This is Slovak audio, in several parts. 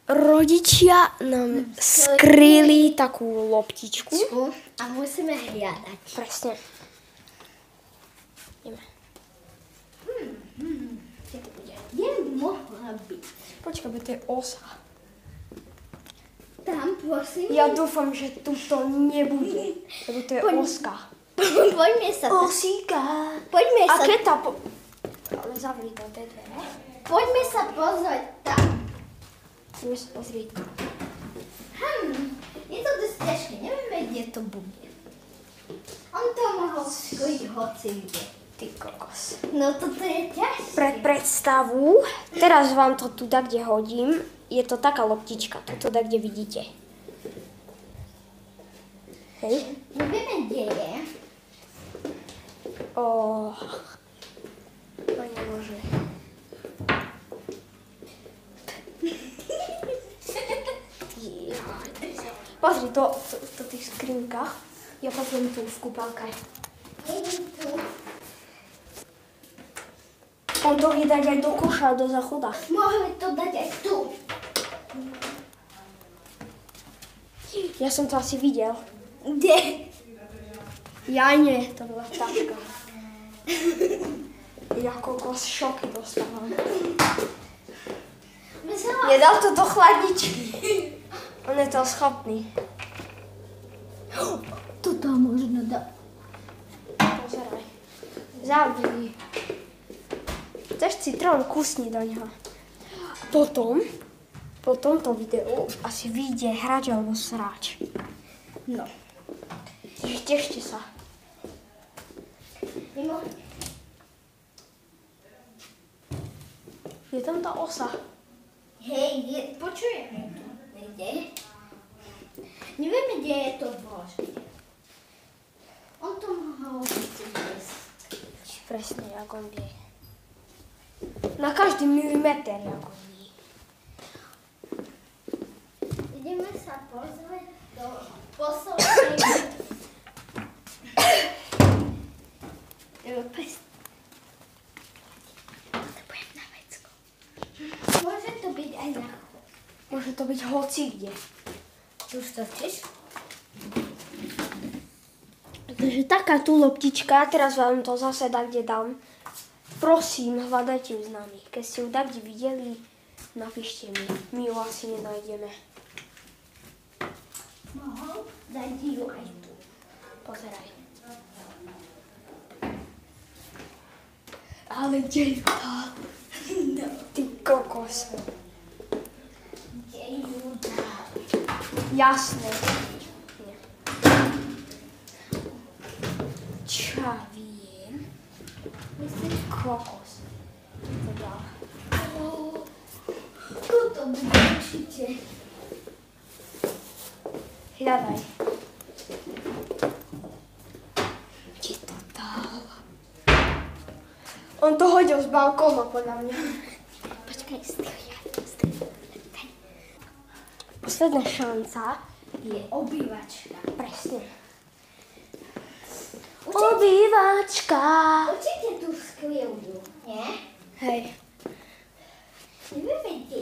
Rodičia nám skryli takú loptičku. A musíme hľadať. Presne. Ideme. Kde mohla byť? Počkaj, to je osa. Tam, prosím. Ja dúfam, že tu to nebude, lebo to je oska. Poďme sa. Osíka. Poďme A sa. keď tá Ale zavri to tie dvere. Poďme sa pozrieť tam. Poďme sa pozrieť. Je to dosť ťažké, nevieme, kde to bude. On to mohol skojiť hoci kde. Ty kokos. No toto je ťažké. Pre predstavu, teraz vám to tu tak, kde hodím, je to taká loptička, toto tak, kde vidíte. Hej. Nevieme, kde je. To nemôže. Pozri, to v tých skrinkách. Ja pozriem tu v kúpalke. Tu. On to vie dať aj do koša, do záchoda. Mohli to dať aj tu. Ja som to asi videl. Kde? Ja nie, to bola taška. Ja kokos šoky dostávam. Nedal to do chladničky. On je to schopný. Toto možno dá. Pozeraj. Zavri. Chceš citrón, kusni do ňoho. Potom, po tomto videu asi vyjde hráč alebo sráč. No. Takže tešte sa. Mimo. Je tam tá osa. Hej, počujeme tu. Kde? Nevieme, kde je to vložiť. On to mohol byť. Presne, jak on vie. Na každý milimeter, jak on vie. Ideme sa pozrieť do poslednej. Potrebujem na vecko. Môže to byť aj na chod. Môže to byť hoci kde. Tu už to chceš? Takže taká tu loptička, teraz vám to zase tak, kde dám. Prosím, hľadajte ju s nami. Keď ste ju tak, kde videli, napíšte mi. My ju asi nenájdeme. Mohol dať ju aj tu. Pozeraj. Ale kde je tá? No. Ty kokos. Kde ju dá? Jasné. Nie. Čo ja viem? Myslíš, Kokos. To dá. toto bude určite. Hľadaj. Kde to dal? On to hodil z balkóna, podľa mňa. Počkaj, Posledná šanca. je obývačka. Presne. Obývačka. Určite tu sklievdu, nie? Hej. Nevieme, kde.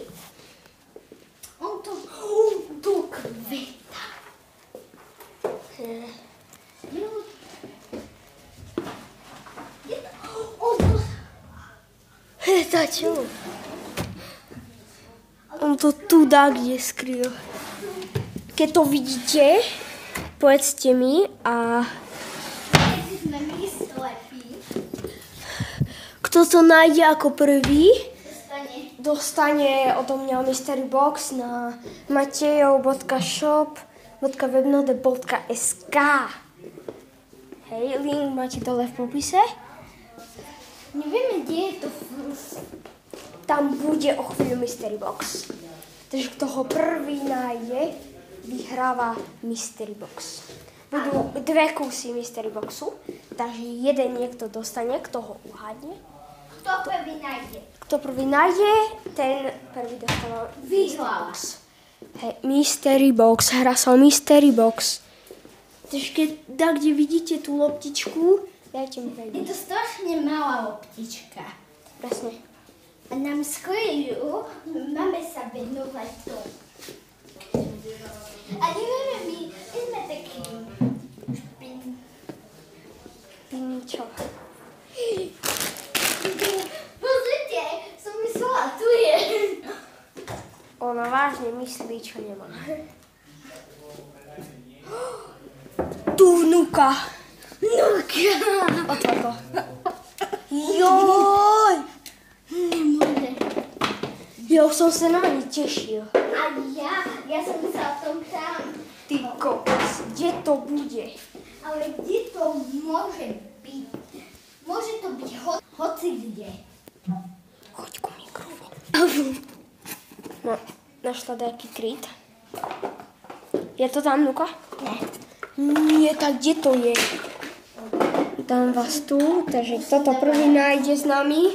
On to tu kveta. On to... To čo? On to tu dá, kde skryl. Keď to vidíte, povedzte mi a Keď sme my slepí, kto to nájde ako prvý, dostane dostane odo mňa mystery box na matejov.shop.webnode.sk. Hej, link máte dole v popise. Nevieme, kde je to Tam bude o chvíľu mystery box. Takže kto ho prvý nájde, vyhráva mystery box. Budú 2 kusy mystery boxu, takže jeden niekto dostane, kto ho uhádne. Kto prvý nájde? Kto prvý nájde, ten prvý dostáva Vyhráva. Hej, mystery box, hra sa o mystery box. Takže keď kde vidíte tú loptičku, dajte mi Je vedieť. to strašne malá loptička. Presne. A nám skoro máme sa venovať to. A nevieme, my sme takí Čo? Pozrite, som myslela, tu je. Ona vážne myslí, čo nemá. Tu vnúka. Nuka. Otvor to. Joj! Nemôže. Ja už som sa na ne tešil. A ja som sa o tom tam. Ty kokos, kde to bude? Ale kde to môže byť? Môže to byť hoci kde. Choď ku mikrofónu. No, našla nejaký kryt. Je to tam, Nuka? Nie, tak kde to je? Dám vás tu, takže kto to prvý nájde s nami,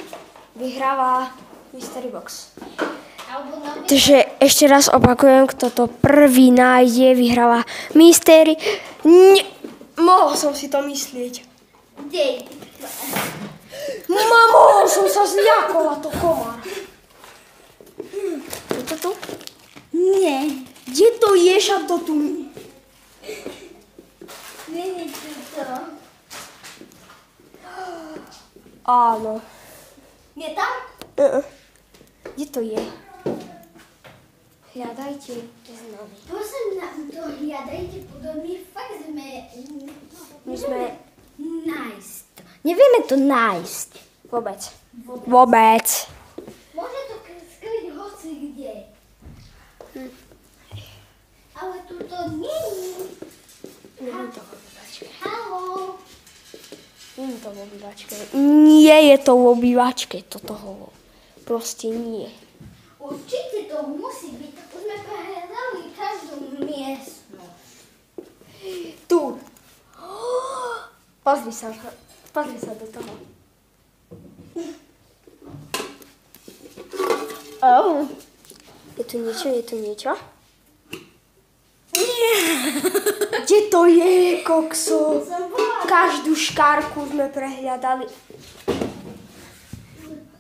vyhráva Mystery Box. Takže ešte raz opakujem, kto to prvý nájde, vyhráva Mystery... Mohol som si to myslieť. Dej. Mamo, som sa zľakol, a to komár. Je to tu? Nie. Kde to je, však to tu? Není to. Áno. Je tam? Kde to je? Hľadajte s nami. Prosím nám to hľadajte, podobne fakt sme... My sme... Nájsť to. Nevieme to nájsť. Vôbec. Vôbec. Môže to skryť hoci kde. Ale tu to nie je. Nie je to vo obývačke. Haló. Nie je to vo obývačke. Nie je to vo obývačke, toto hovo. Proste nie. Určite to musí byť. Už sme prehľadali každú miestnosť. Tu. Pozri sa do toho. Oh. Je tu niečo? Nie. Kde to je, kokso? Každú škárku sme prehľadali.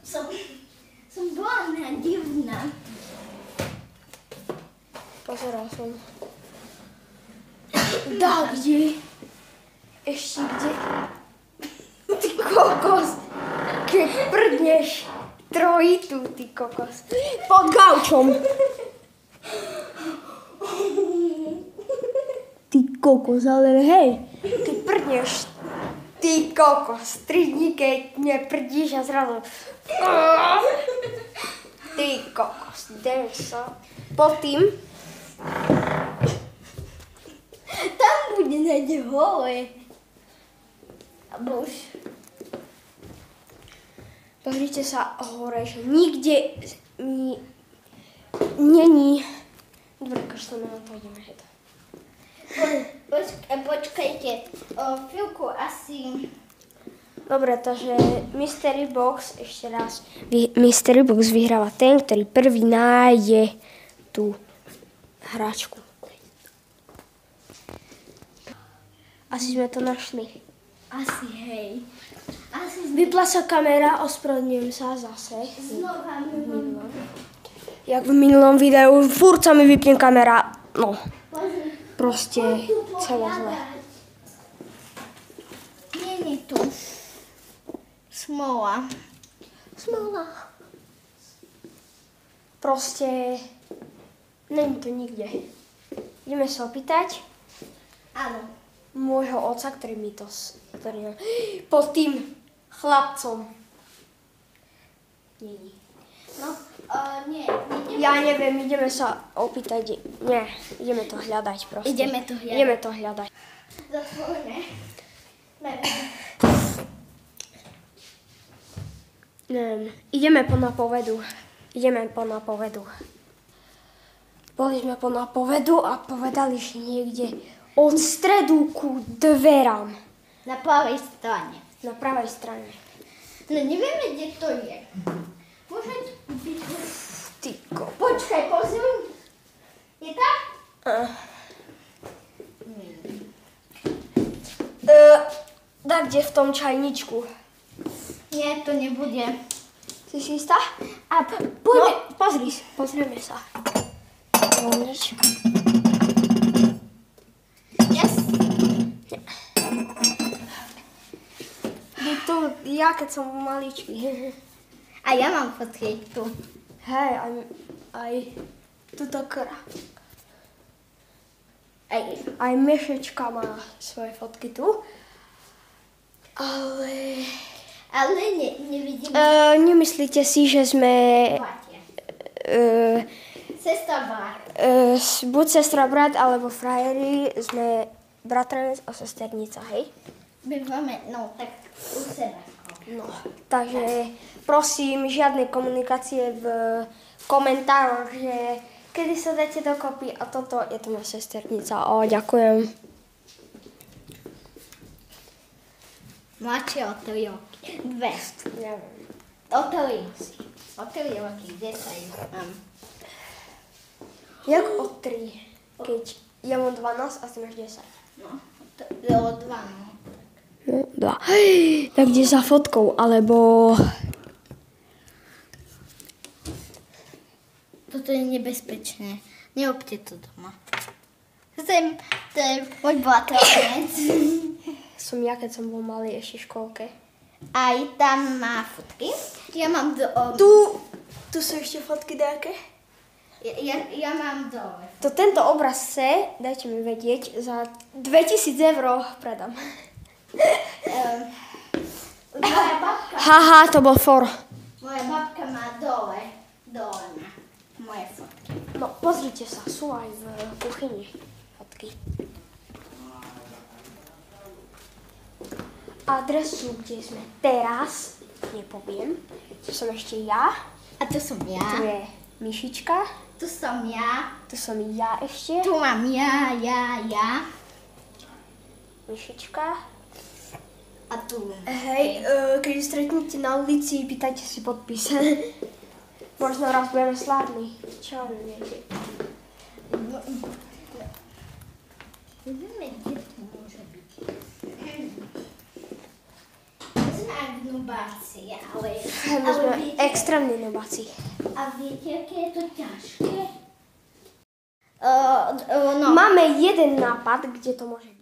Som bola divná. Pozeral som. Dá, kde? Ešte kde? Ty kokos. Keď prdneš trojitu, ty kokos. Pod gaučom. Ty kokos, ale hej. Keď prdneš, ty kokos. 3 dní, keď neprdíš a zrazu... Ty kokos, idem sa. Pod tým... Tam bude nať hole. Alebo už... Pozrite sa hore, že nikde není. Dobre, kašle na to ideme hneď. Počkajte, chvíľku asi... Dobre, takže Mystery Box, ešte raz. Mystery Box vyhráva ten, ktorý prvý nájde tú hračku. Asi sme to našli. Asi hej. Asi Vypla sa kamera, ospravedlňujem sa zase. znova Jak v minulom videu, furt sa mi vypne kamera. No, proste celé zle. Nie tu. Smola. Smola. Proste není to nikde. Ideme sa opýtať Áno. môjho otca, ktorý mi to... pod tým chlapcom. Není. No, nie. Ja neviem, ideme sa opýtať. Nie, ideme to hľadať proste. Ideme to hľadať. Ideme to hľadať. Zatvoríme. Neviem, ideme po napovedu. Boli sme po napovedu a povedali, že niekde od stredu ku dverám. Na pravej strane. Na pravej strane. No nevieme, kde to je. Môže byť... Tyko. Počkaj, pozri. Je tam? Tak kde v tom čajničku. Nie, to nebude. Si si istá? A poďme. No, pozrieme sa. Nič. Yes. Je to ja, keď som maličký. A ja mám fotky tu. Hej, aj tuto aj Myšečka má svoje fotky tu. Ale nevidím. Nemyslíte si, že sme Sestra, brat. buď sestra, brat, alebo frajeri, sme bratranec a sesternica, hej? Bývame, no tak u seba. No, takže prosím, žiadne komunikácie v komentároch, že kedy sa dáte dokopy a toto je to moja sesternica. Ďakujem. Mladšie o 3 roky. 2. Neviem. O 3. O 3 roky, 10 mám. Jak o 3? Keď ja mám 12 a ty máš 10. No, o 2, no. No, 2. Tak kde za fotkou, alebo... Toto je nebezpečné. Nerobte to doma. To je môj bratranec. Som ja, keď som bol malý ešte v škôlke. Aj tam má fotky. Ja mám Tu sú ešte fotky nejaké? Ja mám dole. To tento obraz dajte mi vedieť, za 2000 € predám. Moja babka. Haha, to bol for. Moja babka má dole má moje fotky. No, pozrite sa, sú aj v kuchyni fotky. Adresu, kde sme teraz, nepoviem. Tu som ešte ja. A tu som ja. Tu je Myšička. Tu som ja. Tu som ja ešte. Tu mám ja. Myšička. A tu. Hej, keď stretnete na ulici, pýtajte si podpis. Možno raz budeme slávni. Čo vy viete? Neviem, kde to môže byť. Sme aj nubáci, ale My sme extrémni nubáci. A viete, aké je to ťažké? Máme jeden nápad, kde to môže byť.